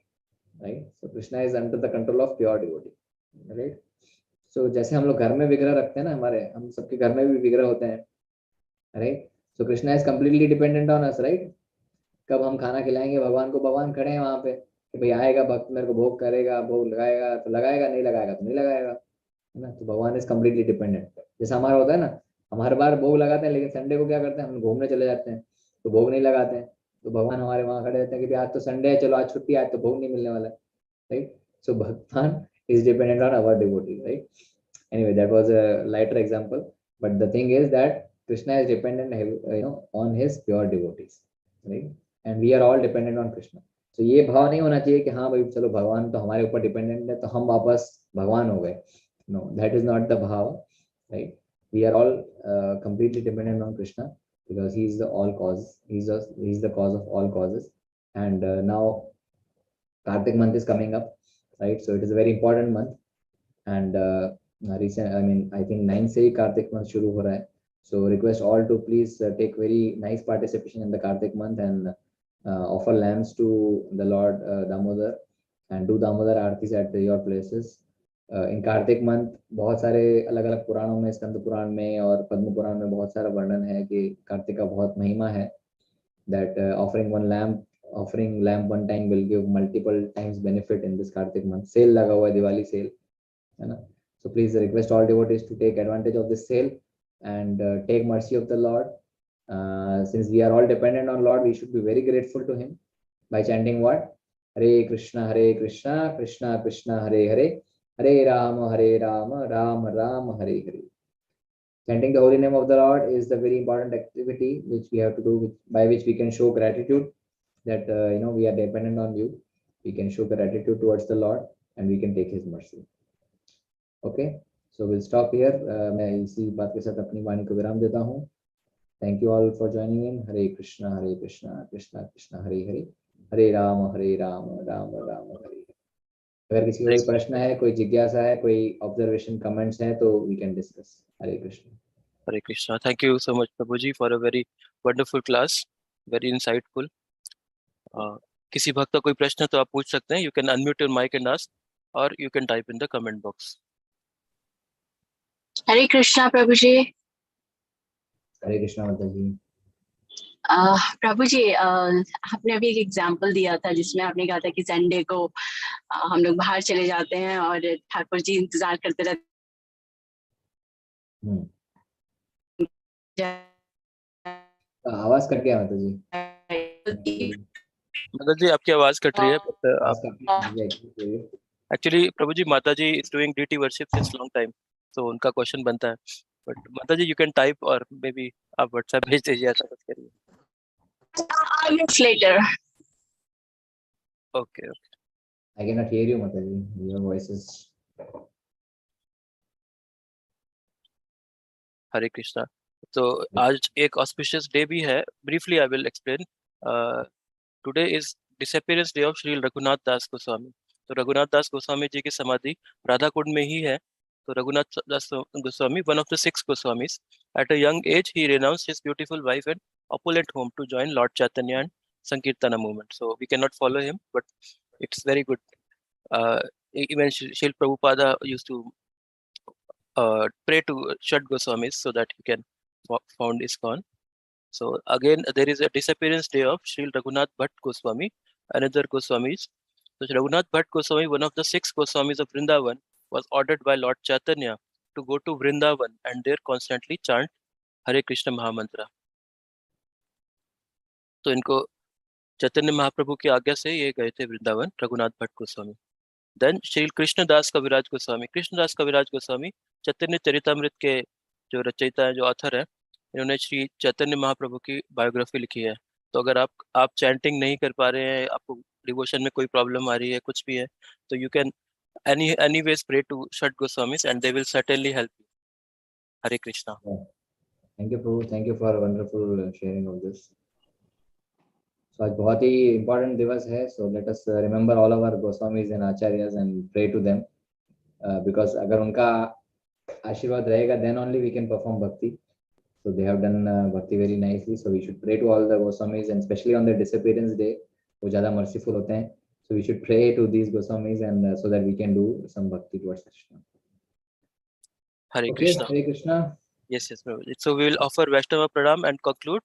right? So Krishna is under the control of pure devotee, right? So जैसे हम लोग घर में विग्रह रखते हैं ना, हम सबके घर में भी विग्रह होते हैं, right? So Krishna is completely dependent on us, right? कब हम खाना खिलाएंगे भगवान को, भगवान खड़े हैं वहां पे कि भाई आएगा भक्त, मेरे को भोग करेगा, भोग लगाएगा तो लगाएगा, नहीं लगाएगा तो नहीं लगाएगा, है ना? तो भगवान इज कंप्लीटली डिपेंडेंट. जैसा हमारा होता है ना, हम हर बार भोग लगाते हैं, लेकिन संडे को क्या करते हैं, हम घूमने चले जाते हैं तो भोग नहीं लगाते हैं. तो भगवान हमारे वहां खड़े रहते हैं कि आज तो संडे है, चलो आज छुट्टी, आज तो भोग नहीं मिलने वाला है, right? So Bhagavan is dependent on our devotee, right? Anyway, that was a lighter example, but the thing is that Krishna is dependent, on his pure devotees, right? And we are all dependent on Krishna. So ये भाव नहीं होना चाहिए कि हाँ भाई चलो भगवान तो हमारे ऊपर डिपेंडेंट है तो हम वापस भगवान हो गए. No, that is not the भाव, right? We are all completely dependent on Krishna because he is the all cause. He's the cause of all causes. And now Kartik month is coming up, right? So it is a very important month, and I think 9 से ही Kartik month शुरू हो रहा है. So request all to please take very nice participation in the Kartik month and offer lambs to the Lord Damodar and do Damodar Aarti's at your places. In Kartik month बहुत सारे अलग अलग पुराणों में, स्कंद पुराण में और पद्म पुराण में बहुत सारा वर्णन है कि कार्तिक का बहुत महिमा है. That offering lamb one time will give multiple times benefit in this Kartik month. Sale लगा हुआ है, दिवाली सेल, है ना? So please request all devotees to take advantage of this sale and take mercy of the Lord. Since we are all dependent on Lord, we should be very grateful to him by chanting what? Hare Krishna, Krishna Krishna, Hare Hare, Hare Rama, Rama Rama, Hare Hare. Chanting the holy name of the Lord is the very important activity which we have to do, by which we can show gratitude that we are dependent on you. We can show gratitude towards the Lord and we can take his mercy. Okay, so we'll stop here. मैं इसी बात के साथ अपनी वाणी को विराम देता हूँ. Thank you all for joining in. Hare Krishna, Krishna Krishna, Hare Hare, Hare Rama, Rama Rama, Hare Hare. अगर किसी को कोई प्रश्न है, कोई जिज्ञासा है, कोई ऑब्जर्वेशन कमेंट्स है तो we can discuss. Hare Krishna. Hare Krishna. Thank you so much, Prabhuji, for a very wonderful class, very insightful. किसी भक्त का कोई प्रश्न है तो आप पूछ सकते हैं. You can unmute your mic and ask, or you can type in the comment box. हरे कृष्णा प्रभु जी. हरे कृष्णा माता जी. प्रभु जी, आपने अभी एक एग्जाम्पल दिया था जिसमें आपने कहा था कि संडे को हम लोग बाहर चले जाते हैं और ठाकुर जी इंतजार करते रहते. आवाज कट गया माता जी. माता जी आपकी आवाज कट रही है. Actually Prabhu ji, Mata ji is doing deity worship since long time, तो उनका क्वेश्चन बनता है. बट माता जी, यू कैन टाइप और मे बी आप व्हाट्सएप भेज दीजिए, ऐसा कुछ करिए. Later. Okay. I cannot hear you, माता जी. Your voice is. हरे कृष्णा. तो आज एक ऑस्पिशियस डे भी है. Briefly I will explain. Today is disappearance day of Shri Raghunath Das Goswami. तो रघुनाथ दास गोस्वामी जी की समाधि राधा कुंड में ही है. तो Raghunath Das Goswami, one of the 6 Goswamis, at a young age he renounced his beautiful wife and opulent home to join Lord Chaitanya and Sankirtana movement. So we cannot follow him, but it's very good. Even Srila Prabhupada used to pray to Shad Goswamis so that he can found ISKCON. So again, there is a disappearance day of Sri Raghunath Bhatt Goswami, another Goswamis. So Raghunath Bhatt Goswami, one of the 6 Goswamis of Vrindavan, was ordered by Lord Chaitanya to go to Vrindavan and there constantly chant Hare Krishna Mahamantra. तो इनको चैतन्य महाप्रभु की आज्ञा से ये गए थे Vrindavan, Raghunath Bhatt Goswami. Then Shri Krishnadas Kaviraj Goswami. Krishnadas Kaviraj Goswami चैतन्य चरितामृत के जो रचयिता है, जो ऑथर है, इन्होंने श्री चैतन्य महाप्रभु की बायोग्राफी लिखी है। तो अगर आप चैंटिंग नहीं कर पा रहे हैं, आपको डिवोशन में कोई प्रॉब्लम आ रही है, कुछ भी है, तो you can anyways pray to Shat Goswamis and they will certainly help you. Hare Krishna. Thank you, Prabhu. Thank you for a wonderful sharing of this. So आज बहुत ही important दिवस है. So let us remember all of our Goswamis and Acharyas and pray to them, because अगर उनका आशीर्वाद रहेगा, then only we can perform bhakti. So they have done bhakti very nicely. So we should pray to all the Goswamis, and especially on their disappearance day, वो ज़्यादा merciful होते हैं. So we should pray to these Goswamis, and so that we can do some bhakti towards Krishna. Hare Okay, Krishna. Hare Krishna. Yes, Prabhuji. So we will offer Vaishnava Pranam and conclude.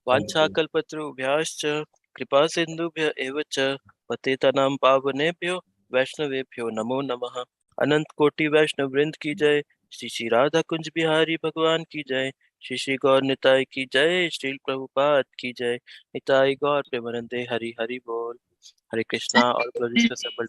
Vancha kalpatrubhyascha kripa sindhubhya eva cha patitanam pavanebhyo Vaishnavebhyo namo namaha. अनंत कोटि वैष्णव वृंद की जय, श्री श्री राधा कुंज बिहारी भगवान की जय, श्री श्री गौर निताई की जय, श्री प्रभुपाद की जय, निताई गौर प्रेमानंदे हरि हरि बोल. हरे कृष्णा. और